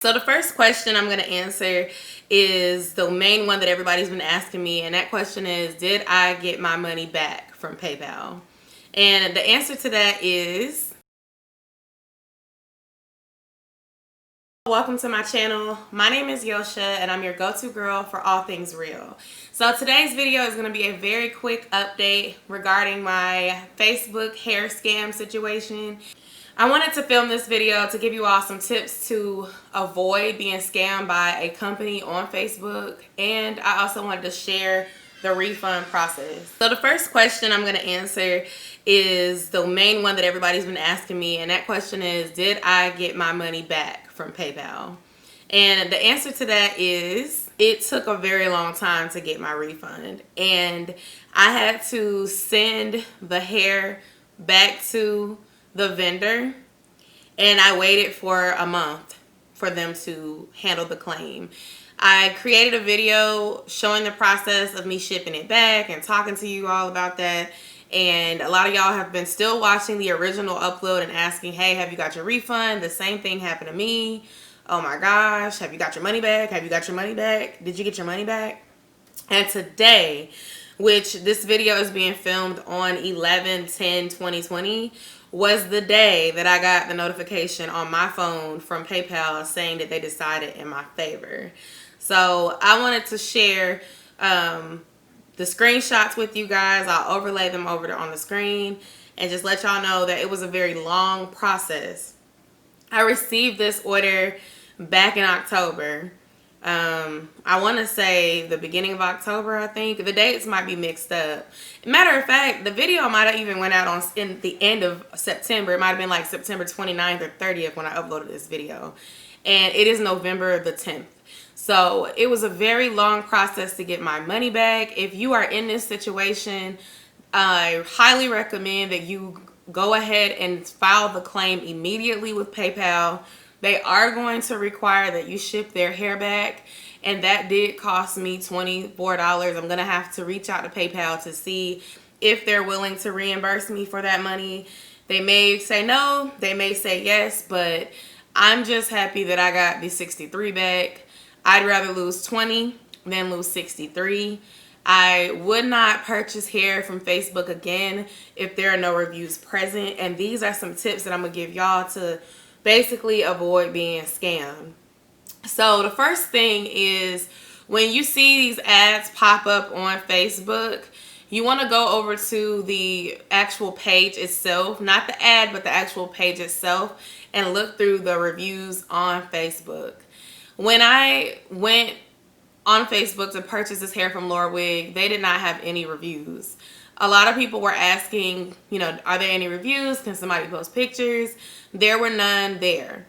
So the first question I'm going to answer is the main one that everybody's been asking me, and that question is, did I get my money back from PayPal? And the answer to that is, welcome to my channel. My name is Yo-sha, and I'm your go-to girl for all things real. So today's video is going to be a very quick update regarding my Facebook hair scam situation. I wanted to film this video to give you all some tips to avoid being scammed by a company on Facebook, and I also wanted to share the refund process. So the first question I'm going to answer is the main one that everybody's been asking me, and that question is, did I get my money back from PayPal? And the answer to that is, it took a very long time to get my refund, and I had to send the hair back to the vendor, and I waited for a month for them to handle the claim. I created a video showing the process of me shipping it back and talking to you all about that, and a lot of y'all have been still watching the original upload and asking, hey, have you got your refund? The same thing happened to me. Oh my gosh, have you got your money back? Have you got your money back? Did you get your money back? And today, which this video is being filmed on 11/10/2020, was the day that I got the notification on my phone from PayPal saying that they decided in my favor. So I wanted to share the screenshots with you guys. I'll overlay them over on the screen and just let y'all know that it was a very long process. I received this order back in October. I want to say the beginning of October, I think. The dates might be mixed up. Matter of fact, the video might have even went out in the end of September. It might have been like September 29th or 30th when I uploaded this video. And it is November the 10th. So it was a very long process to get my money back. If you are in this situation, I highly recommend that you go ahead and file the claim immediately with PayPal. They are going to require that you ship their hair back, and that did cost me $24. I'm going to have to reach out to PayPal to see if they're willing to reimburse me for that money. They may say no, they may say yes, but I'm just happy that I got the 63 back. I'd rather lose 20 than lose 63. I would not purchase hair from Facebook again if there are no reviews present, and these are some tips that I'm going to give y'all to basically avoid being scammed. So the first thing is, when you see these ads pop up on Facebook, you want to go over to the actual page itself, not the ad, but the actual page itself, and look through the reviews on Facebook. When I went on Facebook to purchase this hair from LoraWig, they did not have any reviews. A lot of people were asking, are there any reviews? Can somebody post pictures? There were none there.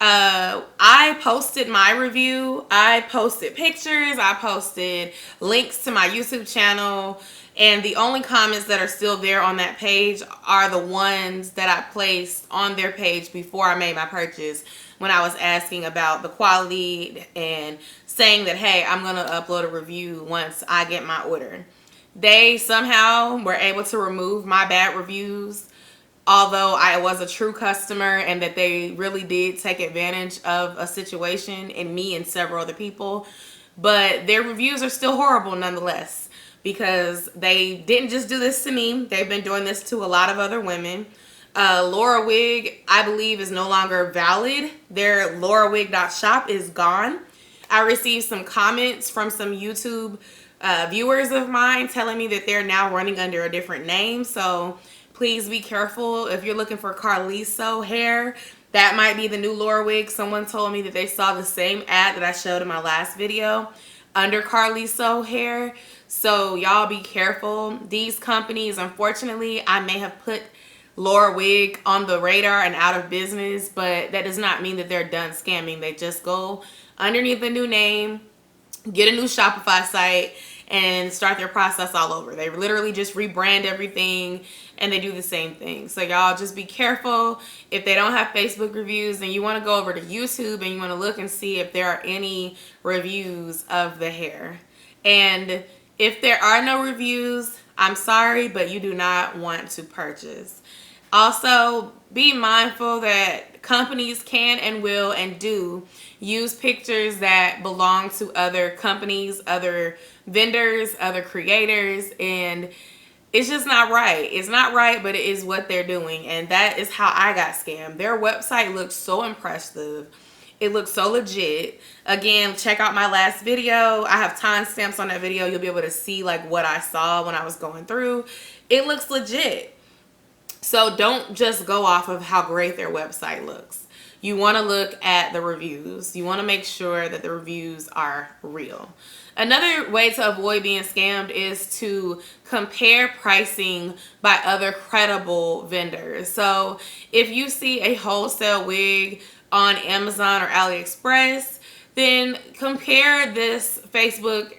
I posted my review. I posted pictures. I posted links to my YouTube channel. And the only comments that are still there on that page are the ones that I placed on their page before I made my purchase, when I was asking about the quality and saying that, hey, I'm going to upload a review once I get my order. They somehow were able to remove my bad reviews, although I was a true customer, and that they really did take advantage of a situation in me and several other people. But their reviews are still horrible nonetheless, because they didn't just do this to me. They've been doing this to a lot of other women. LoraWig, I believe, is no longer valid. Their lorawig.shop is gone. I received some comments from some YouTube viewers of mine telling me that they're now running under a different name. So please be careful. If you're looking for Calisto Hair, that might be the new LoraWig. Someone told me that they saw the same ad that I showed in my last video under Calisto Hair. So y'all be careful. These companies, unfortunately, I may have put LoraWig on the radar and out of business, but that does not mean that they're done scamming. They just go underneath a new name, get a new Shopify site, and start their process all over. They literally just rebrand everything, and they do the same thing. So y'all just be careful. If they don't have Facebook reviews, then you want to go over to YouTube and you want to look and see if there are any reviews of the hair. And if there are no reviews, I'm sorry, but you do not want to purchase. Also, be mindful that companies can and will and do use pictures that belong to other companies, other vendors, other creators, and it's just not right. It's not right, but it is what they're doing, and that is how I got scammed. Their website looks so impressive. It looks so legit. Again, check out my last video. I have timestamps on that video. You'll be able to see like what I saw when I was going through. It looks legit. So don't just go off of how great their website looks. You want to look at the reviews. You want to make sure that the reviews are real. Another way to avoid being scammed is to compare pricing by other credible vendors. So if you see a wholesale wig on Amazon or AliExpress, then compare this Facebook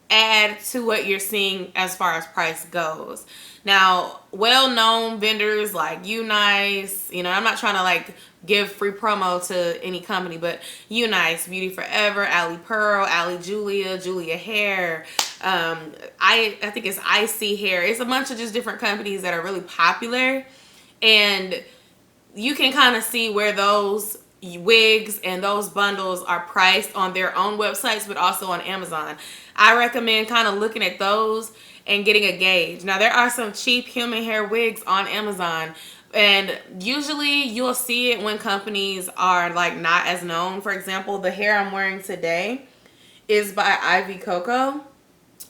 ad to what you're seeing as far as price goes. Now, well-known vendors like Unice, you know, I'm not trying to like give free promo to any company, but Unice, Beauty Forever, Ali Pearl, Ali Julia Hair, I think it's IC Hair. It's a bunch of just different companies that are really popular, and you can kind of see where those wigs and those bundles are priced on their own websites, but also on Amazon. I recommend kind of looking at those and getting a gauge. Now, there are some cheap human hair wigs on Amazon, and usually you'll see it when companies are like not as known. For example, the hair I'm wearing today is by Ivy Coco,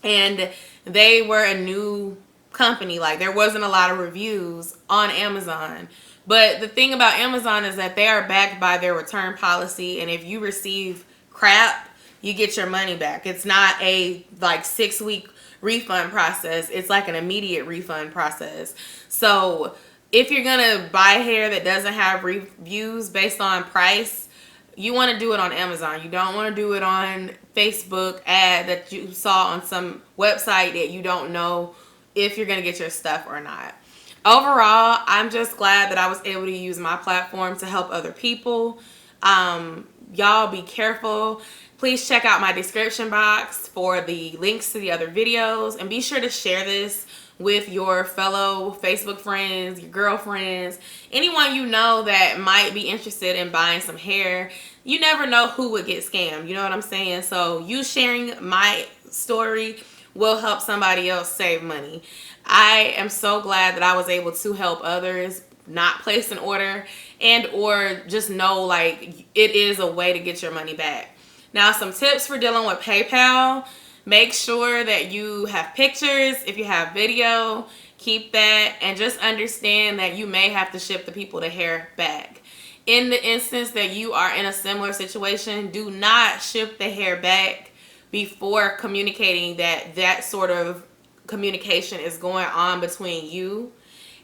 and they were a new company. Like, there wasn't a lot of reviews on Amazon. But the thing about Amazon is that they are backed by their return policy, and if you receive crap, you get your money back. It's not a like 6-week refund process. It's like an immediate refund process. So if you're gonna buy hair that doesn't have reviews based on price, you want to do it on Amazon. You don't want to do it on Facebook ad that you saw on some website that you don't know if you're gonna get your stuff or not. Overall, I'm just glad that I was able to use my platform to help other people. Y'all be careful. Please check out my description box for the links to the other videos, and be sure to share this with your fellow Facebook friends, your girlfriends, anyone you know that might be interested in buying some hair. You never know who would get scammed, you know what I'm saying? So you sharing my story will help somebody else save money. I am so glad that I was able to help others not place an order and or just know like it is a way to get your money back. Now, some tips for dealing with PayPal. Make sure that you have pictures. If you have video, keep that, and just understand that you may have to ship the people the hair back. In the instance that you are in a similar situation, do not ship the hair back before communicating that that sort of communication is going on between you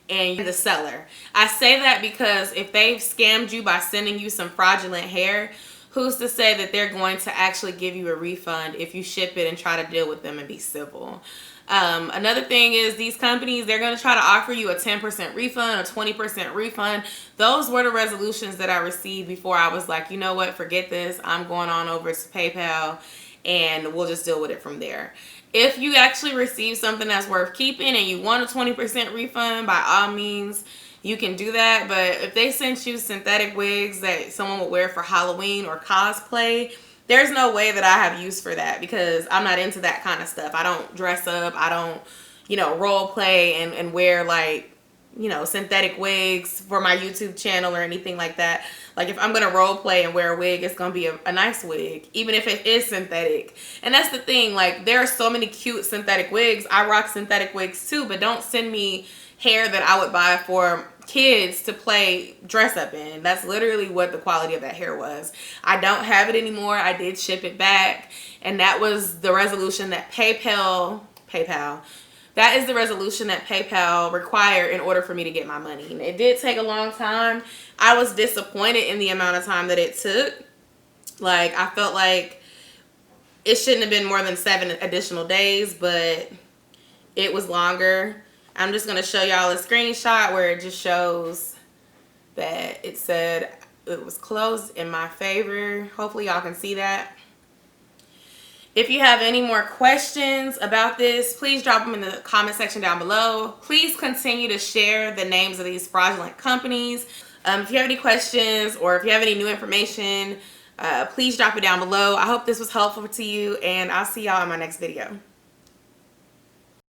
and the seller. I say that because if they've scammed you by sending you some fraudulent hair, who's to say that they're going to actually give you a refund if you ship it and try to deal with them and be civil? Another thing is these companies, they're going to try to offer you a 10% refund or 20% refund. Those were the resolutions that I received before I was like, you know what, forget this. I'm going on over to PayPal and we'll just deal with it from there. If you actually receive something that's worth keeping and you want a 20% refund, by all means, you can do that. But if they sent you synthetic wigs that someone would wear for Halloween or cosplay, there's no way that I have use for that, because I'm not into that kind of stuff. I don't dress up. I don't, you know, role play and wear like, you know, synthetic wigs for my YouTube channel or anything like that. Like, if I'm going to role play and wear a wig, it's going to be a nice wig, even if it is synthetic. And that's the thing. Like, there are so many cute synthetic wigs. I rock synthetic wigs too, but don't send me hair that I would buy for kids to play dress up in. That's literally what the quality of that hair was. I don't have it anymore. I did ship it back, and that was the resolution that PayPal, that is the resolution that PayPal required in order for me to get my money. And it did take a long time. I was disappointed in the amount of time that it took. Like, I felt like it shouldn't have been more than 7 additional days, but it was longer. I'm just going to show y'all a screenshot where it just shows that it said it was closed in my favor. Hopefully y'all can see that. If you have any more questions about this, please drop them in the comment section down below. Please continue to share the names of these fraudulent companies. If you have any questions or if you have any new information, please drop it down below. I hope this was helpful to you, and I'll see y'all in my next video.